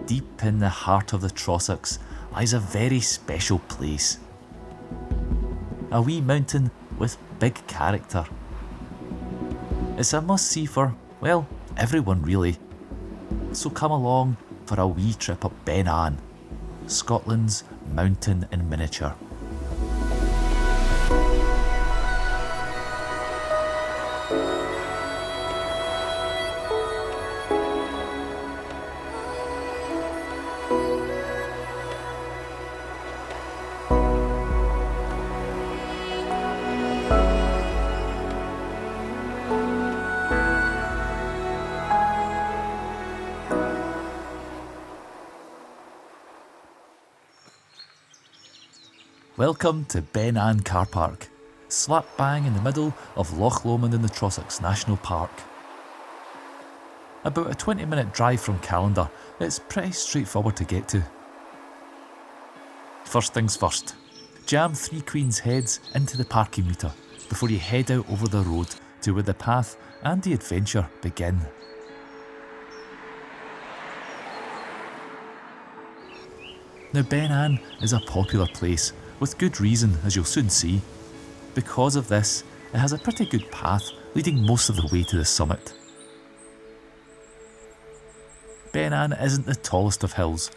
deep in the heart of the Trossachs lies a very special place. A wee mountain with big character. It's a must-see for, well, everyone really. So come along for a wee trip up Ben Aan, Scotland's mountain in miniature. Welcome to Ben Aan carpark, slap bang in the middle of Loch Lomond in the Trossachs National Park. About a 20-minute drive from Callander, it's pretty straightforward to get to. First things first, jam 3 Queen's heads into the parking meter before you head out over the road to where the path and the adventure begin. Now Ben Aan is a popular place, with good reason, as you'll soon see. Because of this, it has a pretty good path leading most of the way to the summit. Ben Aan isn't the tallest of hills,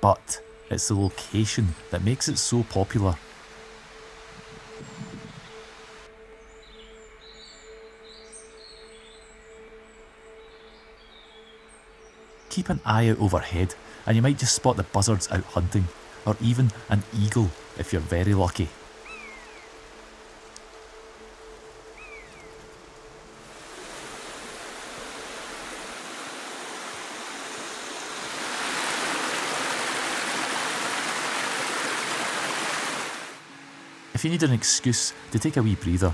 but it's the location that makes it so popular. Keep an eye out overhead and you might just spot the buzzards out hunting, or even an eagle if you're very lucky. If you need an excuse to take a wee breather,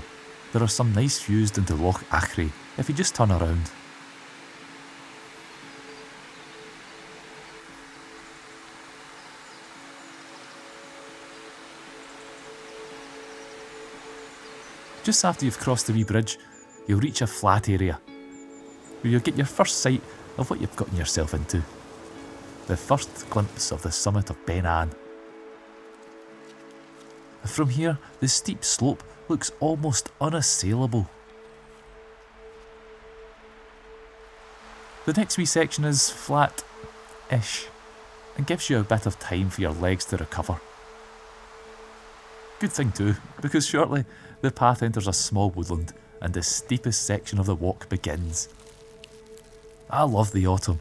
there are some nice views into Loch Katrine if you just turn around. Just after you've crossed the wee bridge, you'll reach a flat area where you'll get your first sight of what you've gotten yourself into. The first glimpse of the summit of Ben Aan. From here, the steep slope looks almost unassailable. The next wee section is flat-ish and gives you a bit of time for your legs to recover. Good thing too, because shortly the path enters a small woodland and the steepest section of the walk begins. I love the autumn,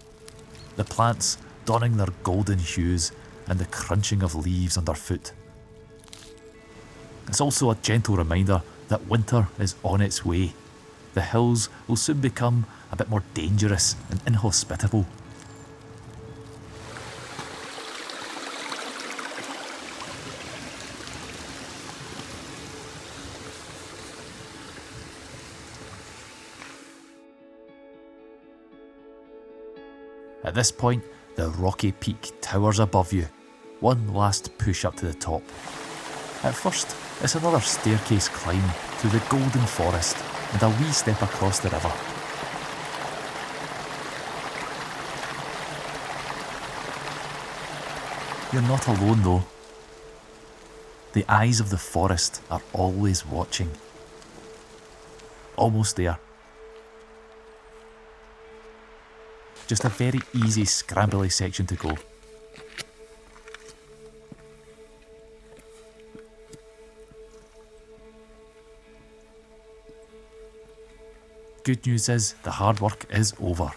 the plants donning their golden hues and the crunching of leaves underfoot. It's also a gentle reminder that winter is on its way. The hills will soon become a bit more dangerous and inhospitable. At this point, the rocky peak towers above you. One last push up to the top. At first, it's another staircase climb through the golden forest and a wee step across the river. You're not alone though. The eyes of the forest are always watching. Almost there. Just a very easy scrambly section to go. Good news is the hard work is over.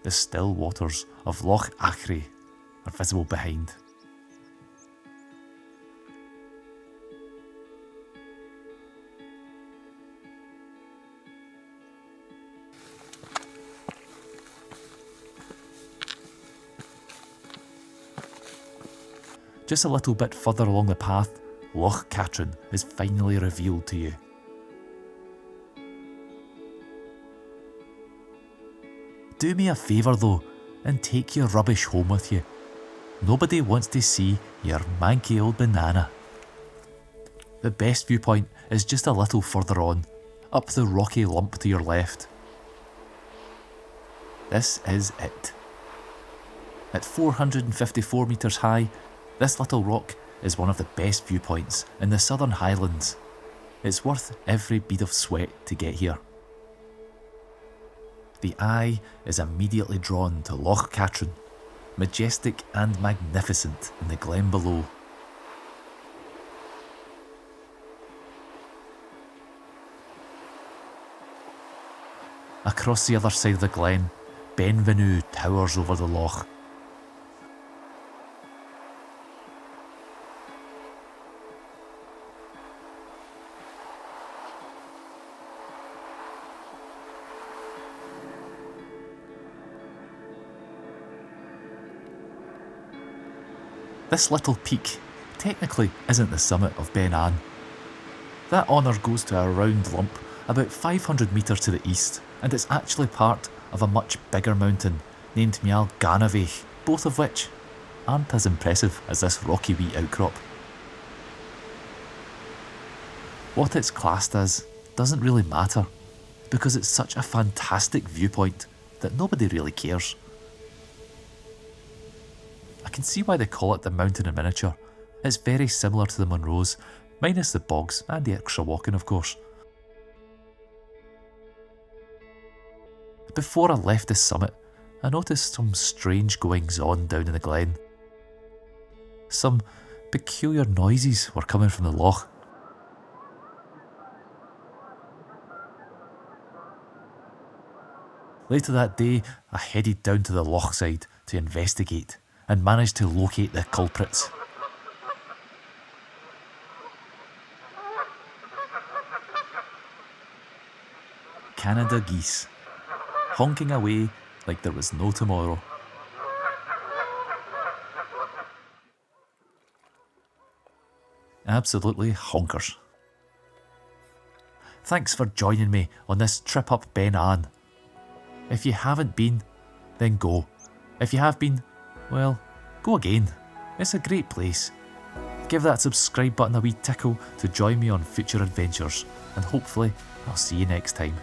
The still waters of Loch Katrine are visible behind. Just a little bit further along the path, Loch Katrine is finally revealed to you. Do me a favour though, and take your rubbish home with you. Nobody wants to see your manky old banana. The best viewpoint is just a little further on, up the rocky lump to your left. this is it. At 454 metres high, this little rock is one of the best viewpoints in the Southern Highlands. It's worth every bead of sweat to get here. The eye is immediately drawn to Loch Katrine, majestic and magnificent in the glen below. Across the other side of the glen, Ben Aan towers over the loch. This little peak technically isn't the summit of Ben Aan. That honour goes to a round lump about 500 metres to the east, and it's actually part of a much bigger mountain named Mial Ganavich, both of which aren't as impressive as this rocky wee outcrop. What it's classed as doesn't really matter, because it's such a fantastic viewpoint that nobody really cares. I can see why they call it the mountain in miniature. It's very similar to the Munros, minus the bogs and the extra walking of course. Before I left the summit, I noticed some strange goings on down in the glen. Some peculiar noises were coming from the loch. Later that day, I headed down to the loch side to investigate and managed to locate the culprits. Canada geese, honking away like there was no tomorrow. Absolutely honkers. Thanks for joining me on this trip up Ben Aan. If you haven't been, then go. If you have been, well, go again. It's a great place. Give that subscribe button a wee tickle to join me on future adventures, and hopefully I'll see you next time.